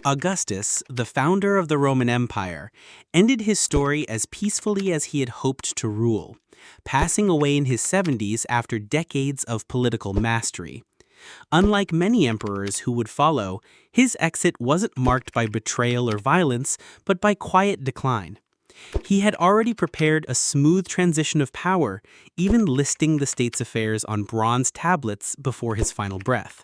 Augustus, the founder of the Roman Empire, ended his story as peacefully as he had hoped to rule, passing away in his 70s after decades of political mastery. Unlike many emperors who would follow, his exit wasn't marked by betrayal or violence, but by quiet decline. He had already prepared a smooth transition of power, even listing the state's affairs on bronze tablets before his final breath.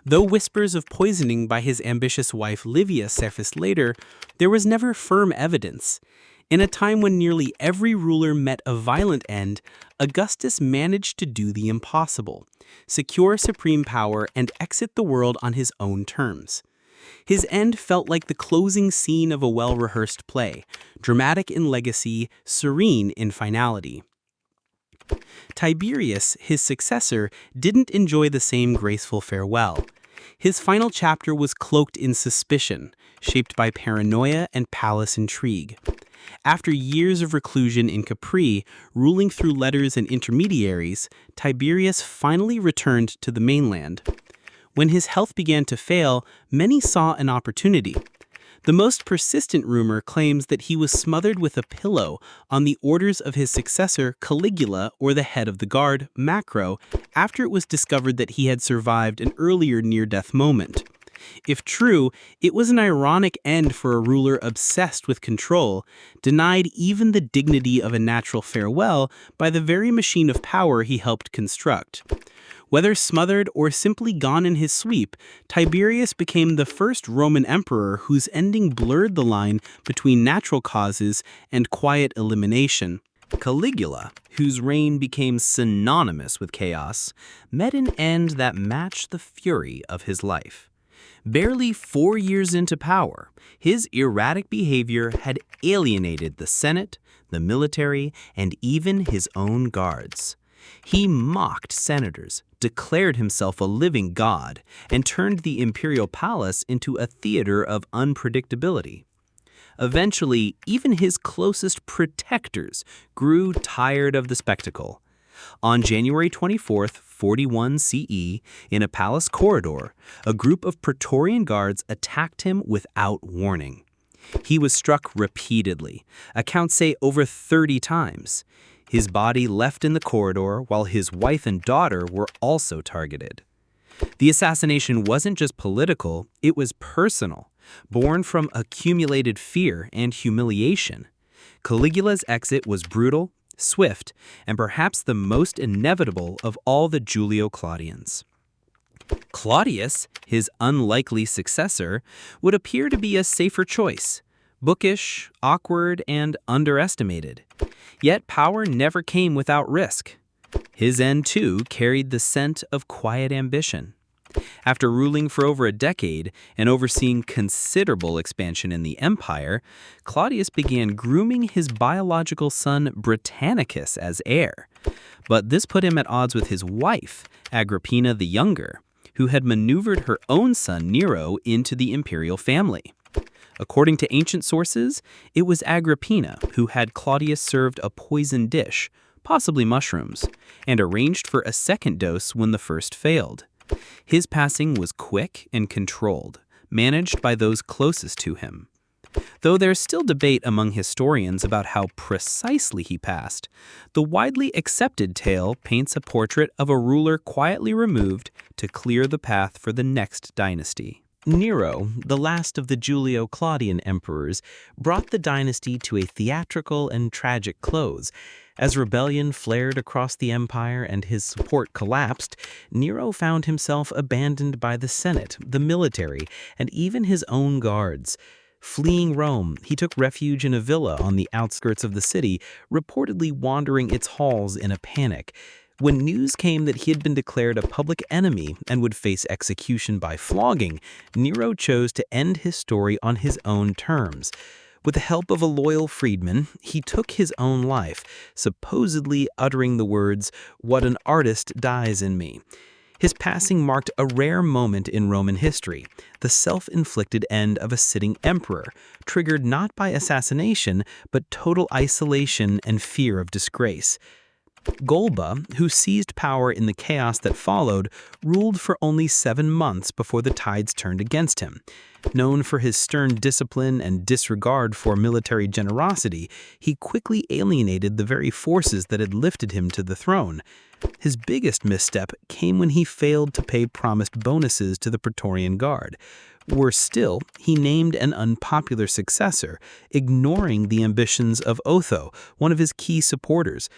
Though whispers of poisoning by his ambitious wife Livia surfaced later, there was never firm evidence. In a time when nearly every ruler met a violent end, Augustus managed to do the impossible: secure supreme power and exit the world on his own terms. His end felt like the closing scene of a well-rehearsed play, dramatic in legacy, serene in finality. Tiberius, his successor, didn't enjoy the same graceful farewell. His final chapter was cloaked in suspicion, shaped by paranoia and palace intrigue. After years of reclusion in Capri, ruling through letters and intermediaries, Tiberius finally returned to the mainland. When his health began to fail, many saw an opportunity. The most persistent rumor claims that he was smothered with a pillow on the orders of his successor Caligula, or the head of the guard, Macro, after it was discovered that he had survived an earlier near-death moment. If true, it was an ironic end for a ruler obsessed with control, denied even the dignity of a natural farewell by the very machine of power he helped construct. Whether smothered or simply gone in his sweep, Tiberius became the first Roman emperor whose ending blurred the line between natural causes and quiet elimination. Caligula, whose reign became synonymous with chaos, met an end that matched the fury of his life. Barely 4 years into power, his erratic behavior had alienated the Senate, the military, and even his own guards. He mocked senators, declared himself a living god, and turned the imperial palace into a theater of unpredictability. Eventually, even his closest protectors grew tired of the spectacle. On January 24, 41 CE, in a palace corridor, a group of Praetorian guards attacked him without warning. He was struck repeatedly, accounts say over 30 times. His body left in the corridor while his wife and daughter were also targeted. The assassination wasn't just political, it was personal, born from accumulated fear and humiliation. Caligula's exit was brutal, swift, and perhaps the most inevitable of all the Julio-Claudians. Claudius, his unlikely successor, would appear to be a safer choice: bookish, awkward, and underestimated. Yet power never came without risk. His end, too, carried the scent of quiet ambition. After ruling for over a decade and overseeing considerable expansion in the empire, Claudius began grooming his biological son Britannicus as heir. But this put him at odds with his wife, Agrippina the Younger, who had maneuvered her own son Nero into the imperial family. According to ancient sources, it was Agrippina who had Claudius served a poisoned dish, possibly mushrooms, and arranged for a second dose when the first failed. His passing was quick and controlled, managed by those closest to him. Though there's still debate among historians about how precisely he passed, the widely accepted tale paints a portrait of a ruler quietly removed to clear the path for the next dynasty. Nero, the last of the Julio-Claudian emperors, brought the dynasty to a theatrical and tragic close. As rebellion flared across the empire and his support collapsed, Nero found himself abandoned by the Senate, the military, and even his own guards. Fleeing Rome, he took refuge in a villa on the outskirts of the city, reportedly wandering its halls in a panic. When news came that he had been declared a public enemy and would face execution by flogging, Nero chose to end his story on his own terms. With the help of a loyal freedman, he took his own life, supposedly uttering the words, "What an artist dies in me." His passing marked a rare moment in Roman history, the self-inflicted end of a sitting emperor, triggered not by assassination, but total isolation and fear of disgrace. Galba, who seized power in the chaos that followed, ruled for only 7 months before the tides turned against him. Known for his stern discipline and disregard for military generosity, he quickly alienated the very forces that had lifted him to the throne. His biggest misstep came when he failed to pay promised bonuses to the Praetorian Guard. Worse still, he named an unpopular successor, ignoring the ambitions of Otho, one of his key supporters.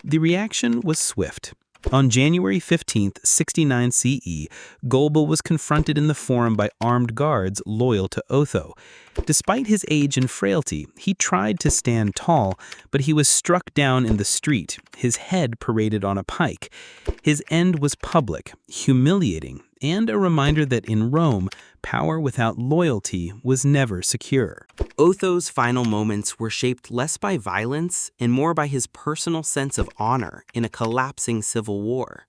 The reaction was swift. On January 15, 69 CE, Galba was confronted in the Forum by armed guards loyal to Otho. Despite his age and frailty, he tried to stand tall, but he was struck down in the street, his head paraded on a pike. His end was public, humiliating, and a reminder that in Rome, power without loyalty was never secure. Otho's final moments were shaped less by violence and more by his personal sense of honor in a collapsing civil war.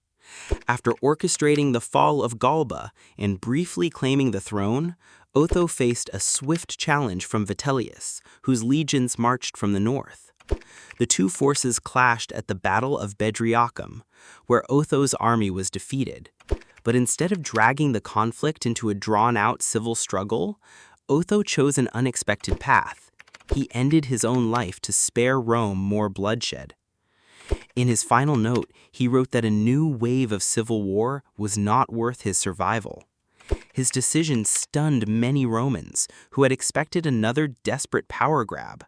After orchestrating the fall of Galba and briefly claiming the throne, Otho faced a swift challenge from Vitellius, whose legions marched from the north. The two forces clashed at the Battle of Bedriacum, where Otho's army was defeated. But instead of dragging the conflict into a drawn-out civil struggle, Otho chose an unexpected path. He ended his own life to spare Rome more bloodshed. In his final note, he wrote that a new wave of civil war was not worth his survival. His decision stunned many Romans, who had expected another desperate power grab.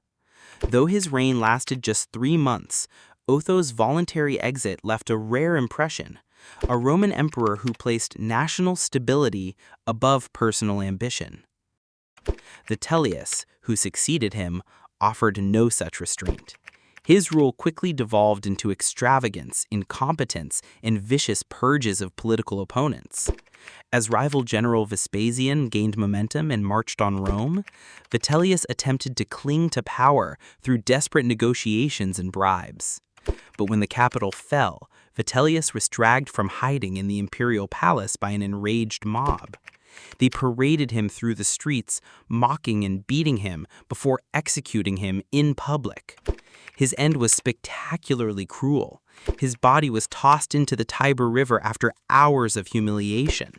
Though his reign lasted just 3 months, Otho's voluntary exit left a rare impression. A Roman emperor who placed national stability above personal ambition. Vitellius, who succeeded him, offered no such restraint. His rule quickly devolved into extravagance, incompetence, and vicious purges of political opponents. As rival general Vespasian gained momentum and marched on Rome, Vitellius attempted to cling to power through desperate negotiations and bribes. But when the capital fell, Vitellius was dragged from hiding in the imperial palace by an enraged mob. They paraded him through the streets, mocking and beating him before executing him in public. His end was spectacularly cruel. His body was tossed into the Tiber River after hours of humiliation.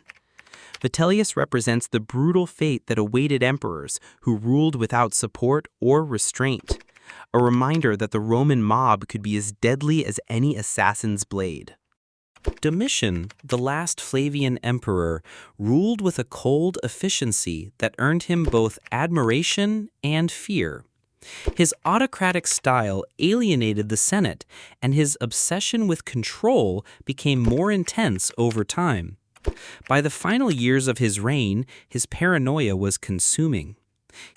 Vitellius represents the brutal fate that awaited emperors who ruled without support or restraint. A reminder that the Roman mob could be as deadly as any assassin's blade. Domitian, the last Flavian emperor, ruled with a cold efficiency that earned him both admiration and fear. His autocratic style alienated the Senate, and his obsession with control became more intense over time. By the final years of his reign, his paranoia was consuming.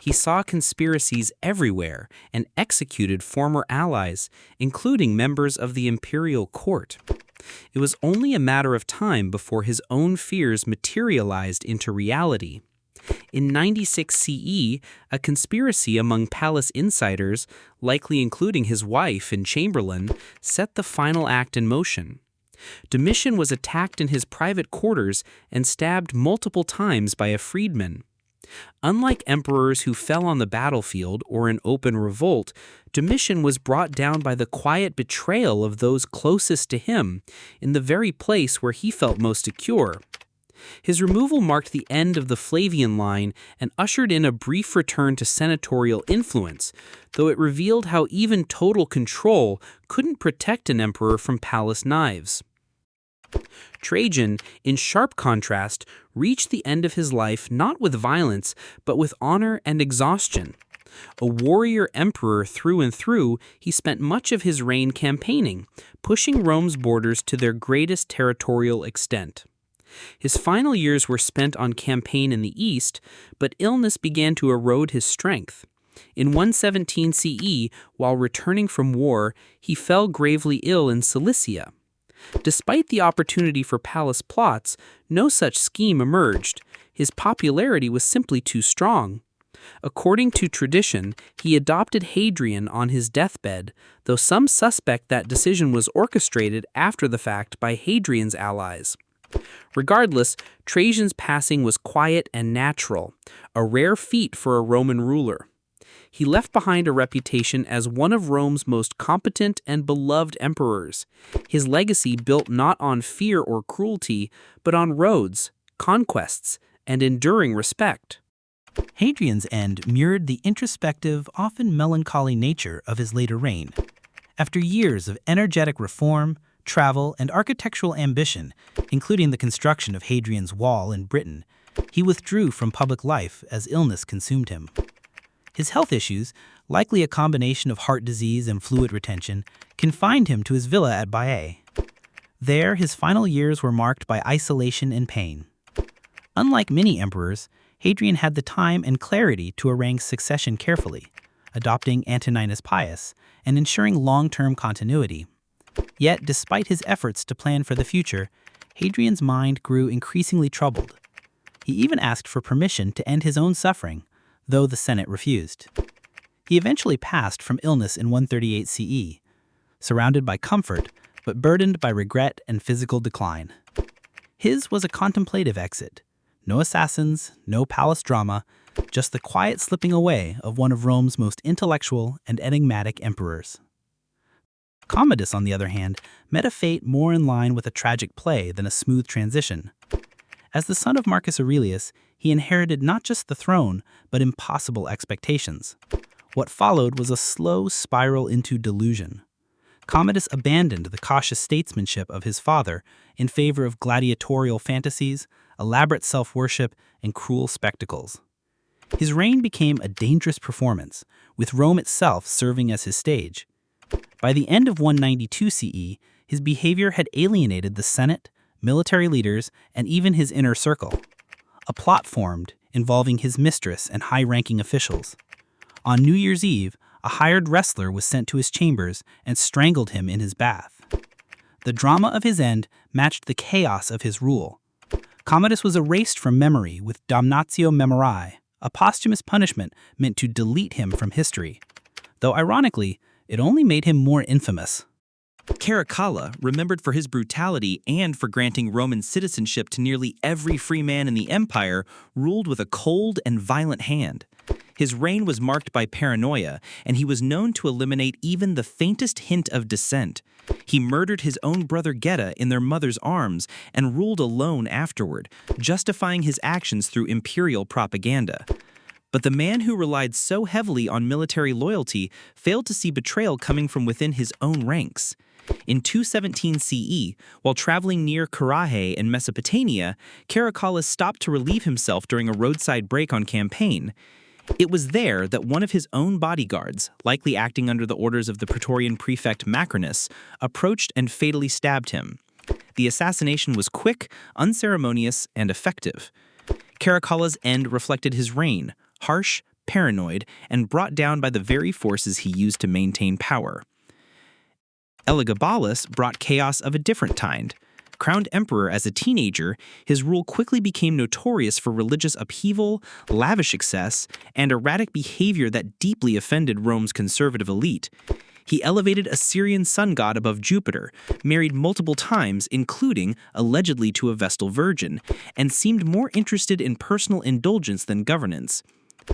He saw conspiracies everywhere and executed former allies, including members of the imperial court. It was only a matter of time before his own fears materialized into reality. In 96 CE, a conspiracy among palace insiders, likely including his wife and chamberlain, set the final act in motion. Domitian was attacked in his private quarters and stabbed multiple times by a freedman. Unlike emperors who fell on the battlefield or in open revolt, Domitian was brought down by the quiet betrayal of those closest to him, in the very place where he felt most secure. His removal marked the end of the Flavian line and ushered in a brief return to senatorial influence, though it revealed how even total control couldn't protect an emperor from palace knives. Trajan, in sharp contrast, reached the end of his life not with violence, but with honor and exhaustion. A warrior emperor through and through, he spent much of his reign campaigning, pushing Rome's borders to their greatest territorial extent. His final years were spent on campaign in the east, but illness began to erode his strength. In 117 CE, while returning from war, he fell gravely ill in Cilicia. Despite the opportunity for palace plots, no such scheme emerged. His popularity was simply too strong. According to tradition, he adopted Hadrian on his deathbed, though some suspect that decision was orchestrated after the fact by Hadrian's allies. Regardless, Trajan's passing was quiet and natural, a rare feat for a Roman ruler. He left behind a reputation as one of Rome's most competent and beloved emperors. His legacy built not on fear or cruelty, but on roads, conquests, and enduring respect. Hadrian's end mirrored the introspective, often melancholy nature of his later reign. After years of energetic reform, travel, and architectural ambition, including the construction of Hadrian's Wall in Britain, he withdrew from public life as illness consumed him. His health issues, likely a combination of heart disease and fluid retention, confined him to his villa at Baiae. There, his final years were marked by isolation and pain. Unlike many emperors, Hadrian had the time and clarity to arrange succession carefully, adopting Antoninus Pius and ensuring long-term continuity. Yet, despite his efforts to plan for the future, Hadrian's mind grew increasingly troubled. He even asked for permission to end his own suffering, though the Senate refused. He eventually passed from illness in 138 CE, surrounded by comfort, but burdened by regret and physical decline. His was a contemplative exit. No assassins, no palace drama, just the quiet slipping away of one of Rome's most intellectual and enigmatic emperors. Commodus, on the other hand, met a fate more in line with a tragic play than a smooth transition. As the son of Marcus Aurelius, he inherited not just the throne, but impossible expectations. What followed was a slow spiral into delusion. Commodus abandoned the cautious statesmanship of his father in favor of gladiatorial fantasies, elaborate self-worship, and cruel spectacles. His reign became a dangerous performance, with Rome itself serving as his stage. By the end of 192 CE, his behavior had alienated the Senate, military leaders, and even his inner circle. A plot formed involving his mistress and high-ranking officials. On New Year's Eve, a hired wrestler was sent to his chambers and strangled him in his bath. The drama of his end matched the chaos of his rule. Commodus was erased from memory with damnatio memoriae, a posthumous punishment meant to delete him from history. Though ironically, it only made him more infamous. Caracalla, remembered for his brutality and for granting Roman citizenship to nearly every free man in the empire, ruled with a cold and violent hand. His reign was marked by paranoia, and he was known to eliminate even the faintest hint of dissent. He murdered his own brother Geta in their mother's arms and ruled alone afterward, justifying his actions through imperial propaganda. But the man who relied so heavily on military loyalty failed to see betrayal coming from within his own ranks. In 217 CE, while traveling near Carrhae in Mesopotamia, Caracalla stopped to relieve himself during a roadside break on campaign. It was there that one of his own bodyguards, likely acting under the orders of the Praetorian prefect Macrinus, approached and fatally stabbed him. The assassination was quick, unceremonious, and effective. Caracalla's end reflected his reign, harsh, paranoid, and brought down by the very forces he used to maintain power. Elagabalus brought chaos of a different kind. Crowned emperor as a teenager, his rule quickly became notorious for religious upheaval, lavish excess, and erratic behavior that deeply offended Rome's conservative elite. He elevated a Syrian sun god above Jupiter, married multiple times, including, allegedly, to a Vestal virgin, and seemed more interested in personal indulgence than governance.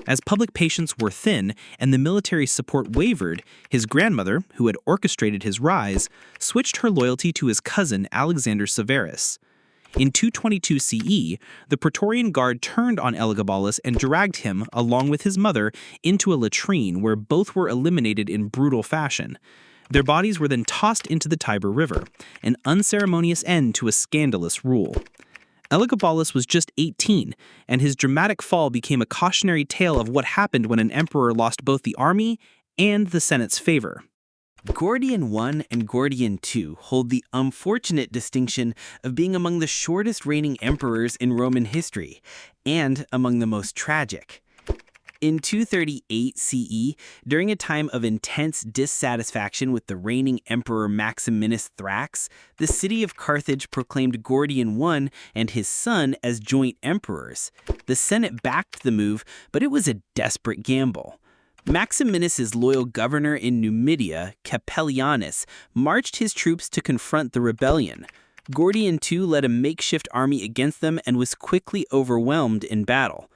As public patience were thin and the military support wavered, his grandmother, who had orchestrated his rise, switched her loyalty to his cousin Alexander Severus. In 222 CE, the Praetorian Guard turned on Elagabalus and dragged him, along with his mother, into a latrine where both were eliminated in brutal fashion. Their bodies were then tossed into the Tiber River, an unceremonious end to a scandalous rule. Elagabalus was just 18, and his dramatic fall became a cautionary tale of what happened when an emperor lost both the army and the Senate's favor. Gordian I and Gordian II hold the unfortunate distinction of being among the shortest reigning emperors in Roman history, and among the most tragic. In 238 CE, during a time of intense dissatisfaction with the reigning emperor Maximinus Thrax, the city of Carthage proclaimed Gordian I and his son as joint emperors. The Senate backed the move, but it was a desperate gamble. Maximinus's loyal governor in Numidia, Capellianus, marched his troops to confront the rebellion. Gordian II led a makeshift army against them and was quickly overwhelmed in battle.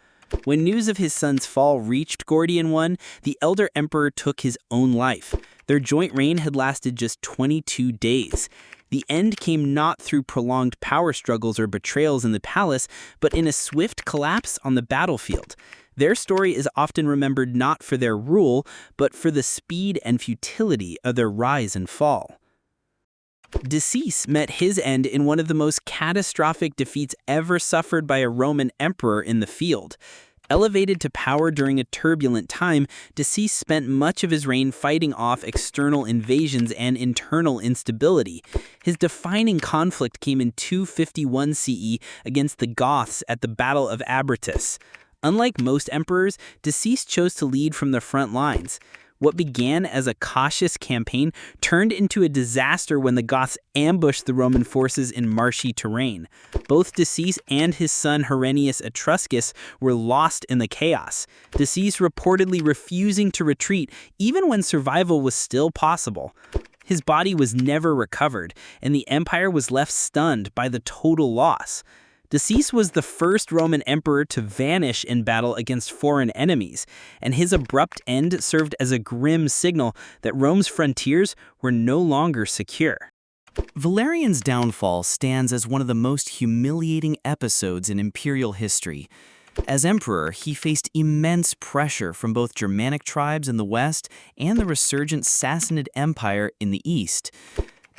When news of his son's fall reached Gordian I, the elder emperor took his own life. Their joint reign had lasted just 22 days. The end came not through prolonged power struggles or betrayals in the palace, but in a swift collapse on the battlefield. Their story is often remembered not for their rule, but for the speed and futility of their rise and fall. Decius met his end in one of the most catastrophic defeats ever suffered by a Roman emperor in the field. Elevated to power during a turbulent time, Decius spent much of his reign fighting off external invasions and internal instability. His defining conflict came in 251 CE against the Goths at the Battle of Abritus. Unlike most emperors, Decius chose to lead from the front lines. What began as a cautious campaign turned into a disaster when the Goths ambushed the Roman forces in marshy terrain. Both Decius and his son Honorius Etruscus were lost in the chaos, Decius reportedly refusing to retreat even when survival was still possible. His body was never recovered, and the empire was left stunned by the total loss. Decius was the first Roman emperor to vanish in battle against foreign enemies, and his abrupt end served as a grim signal that Rome's frontiers were no longer secure. Valerian's downfall stands as one of the most humiliating episodes in imperial history. As emperor, he faced immense pressure from both Germanic tribes in the west and the resurgent Sassanid Empire in the east.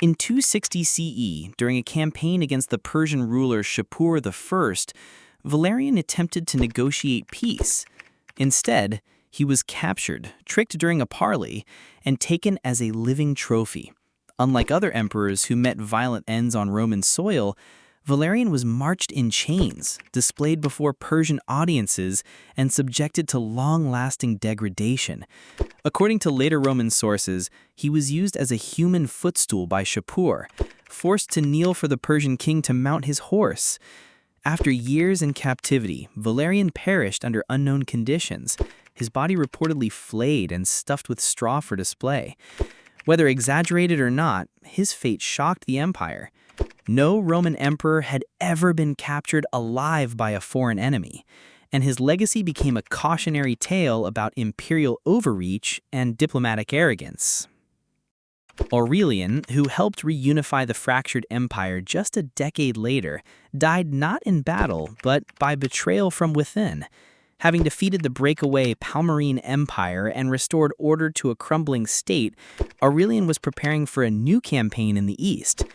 In 260 CE, during a campaign against the Persian ruler Shapur I, Valerian attempted to negotiate peace. Instead, he was captured, tricked during a parley, and taken as a living trophy. Unlike other emperors who met violent ends on Roman soil, Valerian was marched in chains, displayed before Persian audiences, and subjected to long-lasting degradation. According to later Roman sources, he was used as a human footstool by Shapur, forced to kneel for the Persian king to mount his horse. After years in captivity, Valerian perished under unknown conditions, his body reportedly flayed and stuffed with straw for display. Whether exaggerated or not, his fate shocked the empire. No Roman emperor had ever been captured alive by a foreign enemy, and his legacy became a cautionary tale about imperial overreach and diplomatic arrogance. Aurelian, who helped reunify the fractured empire just a decade later, died not in battle, but by betrayal from within. Having defeated the breakaway Palmyrene Empire and restored order to a crumbling state, Aurelian was preparing for a new campaign in the east.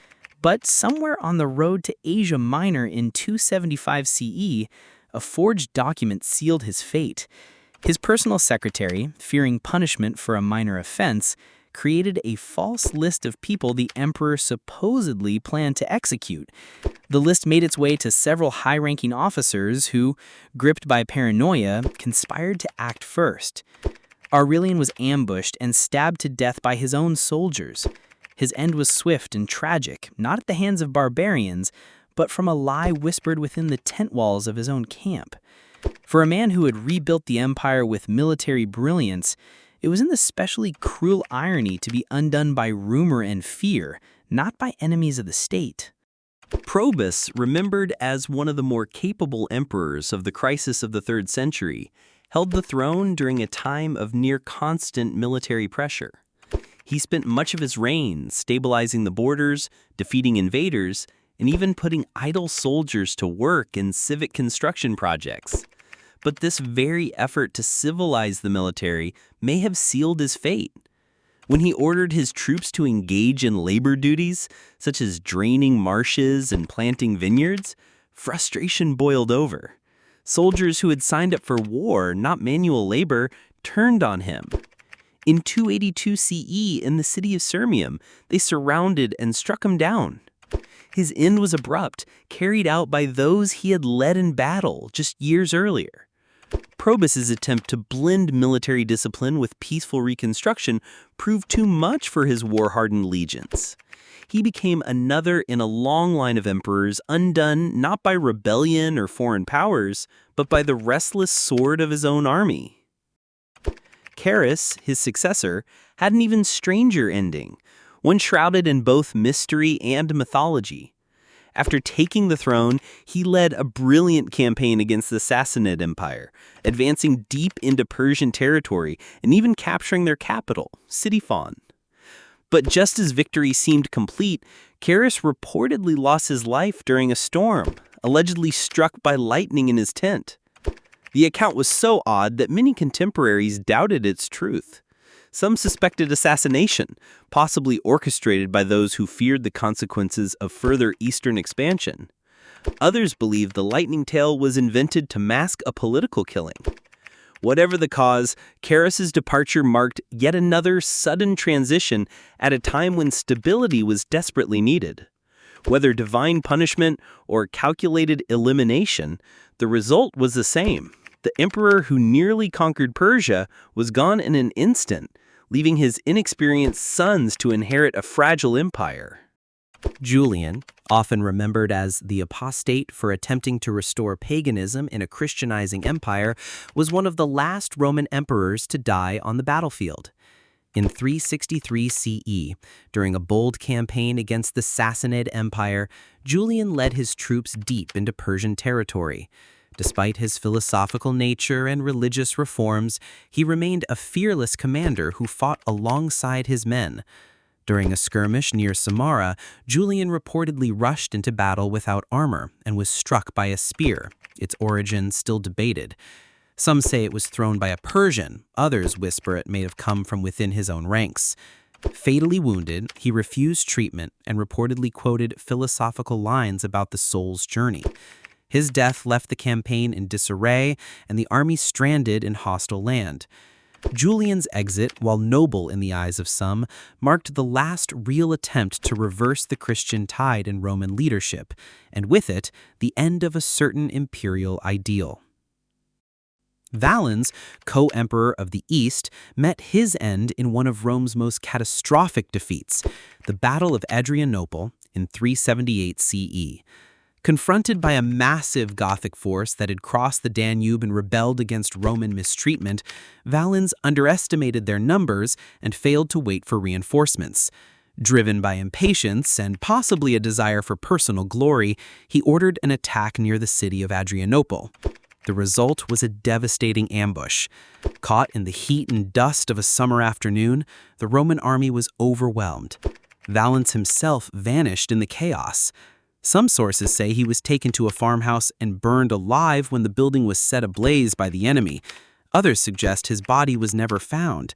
But somewhere on the road to Asia Minor in 275 CE, a forged document sealed his fate. His personal secretary, fearing punishment for a minor offense, created a false list of people the emperor supposedly planned to execute. The list made its way to several high-ranking officers who, gripped by paranoia, conspired to act first. Aurelian was ambushed and stabbed to death by his own soldiers. His end was swift and tragic, not at the hands of barbarians, but from a lie whispered within the tent walls of his own camp. For a man who had rebuilt the empire with military brilliance, it was an especially cruel irony to be undone by rumor and fear, not by enemies of the state. Probus, remembered as one of the more capable emperors of the crisis of the 3rd century, held the throne during a time of near constant military pressure. He spent much of his reign stabilizing the borders, defeating invaders, and even putting idle soldiers to work in civic construction projects. But this very effort to civilize the military may have sealed his fate. When he ordered his troops to engage in labor duties, such as draining marshes and planting vineyards, frustration boiled over. Soldiers who had signed up for war, not manual labor, turned on him. In 282 CE, in the city of Sirmium, they surrounded and struck him down. His end was abrupt, carried out by those he had led in battle just years earlier. Probus's attempt to blend military discipline with peaceful reconstruction proved too much for his war-hardened legions. He became another in a long line of emperors undone not by rebellion or foreign powers, but by the restless sword of his own army. Carus, his successor, had an even stranger ending, one shrouded in both mystery and mythology. After taking the throne, he led a brilliant campaign against the Sassanid Empire, advancing deep into Persian territory and even capturing their capital, Ctesiphon. But just as victory seemed complete, Carus reportedly lost his life during a storm, allegedly struck by lightning in his tent. The account was so odd that many contemporaries doubted its truth. Some suspected assassination, possibly orchestrated by those who feared the consequences of further eastern expansion. Others believed the lightning tale was invented to mask a political killing. Whatever the cause, Carus's departure marked yet another sudden transition at a time when stability was desperately needed. Whether divine punishment or calculated elimination, the result was the same. The emperor who nearly conquered Persia was gone in an instant, leaving his inexperienced sons to inherit a fragile empire. Julian, often remembered as the apostate for attempting to restore paganism in a Christianizing empire, was one of the last Roman emperors to die on the battlefield. In 363 CE, during a bold campaign against the Sassanid Empire, Julian led his troops deep into Persian territory. Despite his philosophical nature and religious reforms, he remained a fearless commander who fought alongside his men. During a skirmish near Samara, Julian reportedly rushed into battle without armor and was struck by a spear, its origin still debated. Some say it was thrown by a Persian, others whisper it may have come from within his own ranks. Fatally wounded, he refused treatment and reportedly quoted philosophical lines about the soul's journey. His death left the campaign in disarray and the army stranded in hostile land. Julian's exit, while noble in the eyes of some, marked the last real attempt to reverse the Christian tide in Roman leadership, and with it, the end of a certain imperial ideal. Valens, co-emperor of the East, met his end in one of Rome's most catastrophic defeats, the Battle of Adrianople in 378 CE. Confronted by a massive Gothic force that had crossed the Danube and rebelled against Roman mistreatment, Valens underestimated their numbers and failed to wait for reinforcements. Driven by impatience and possibly a desire for personal glory, he ordered an attack near the city of Adrianople. The result was a devastating ambush. Caught in the heat and dust of a summer afternoon, the Roman army was overwhelmed. Valens himself vanished in the chaos. Some sources say he was taken to a farmhouse and burned alive when the building was set ablaze by the enemy. Others suggest his body was never found.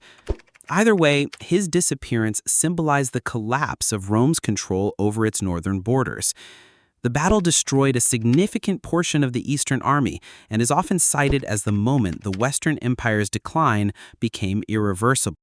Either way, his disappearance symbolized the collapse of Rome's control over its northern borders. The battle destroyed a significant portion of the Eastern army and is often cited as the moment the Western Empire's decline became irreversible.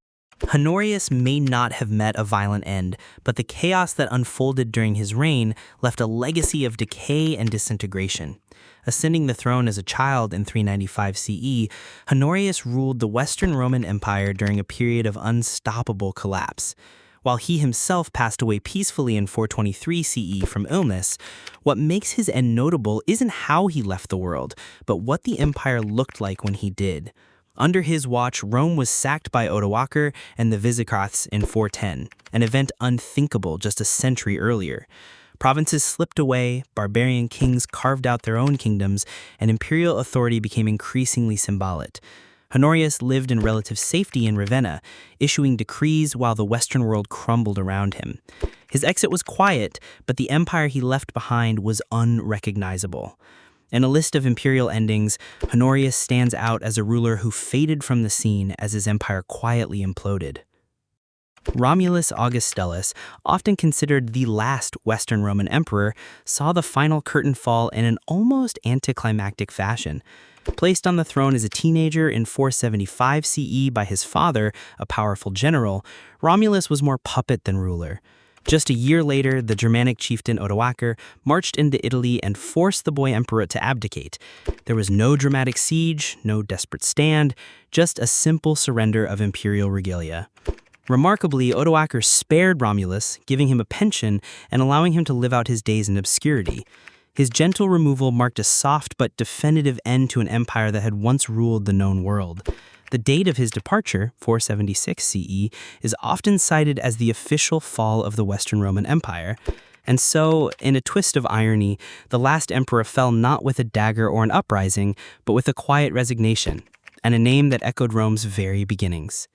Honorius may not have met a violent end, but the chaos that unfolded during his reign left a legacy of decay and disintegration. Ascending the throne as a child in 395 CE, Honorius ruled the Western Roman Empire during a period of unstoppable collapse. While he himself passed away peacefully in 423 CE from illness, what makes his end notable isn't how he left the world, but what the empire looked like when he did. Under his watch, Rome was sacked by Odoacer and the Visigoths in 410, an event unthinkable just a century earlier. Provinces slipped away, barbarian kings carved out their own kingdoms, and imperial authority became increasingly symbolic. Honorius lived in relative safety in Ravenna, issuing decrees while the Western world crumbled around him. His exit was quiet, but the empire he left behind was unrecognizable. In a list of imperial endings, Honorius stands out as a ruler who faded from the scene as his empire quietly imploded. Romulus Augustulus, often considered the last Western Roman emperor, saw the final curtain fall in an almost anticlimactic fashion. Placed on the throne as a teenager in 475 CE by his father, a powerful general, Romulus was more puppet than ruler. Just a year later, the Germanic chieftain Odoacer marched into Italy and forced the boy emperor to abdicate. There was no dramatic siege, no desperate stand, just a simple surrender of imperial regalia. Remarkably, Odoacer spared Romulus, giving him a pension and allowing him to live out his days in obscurity. His gentle removal marked a soft but definitive end to an empire that had once ruled the known world. The date of his departure, 476 CE, is often cited as the official fall of the Western Roman Empire. And so, in a twist of irony, the last emperor fell not with a dagger or an uprising, but with a quiet resignation, and a name that echoed Rome's very beginnings.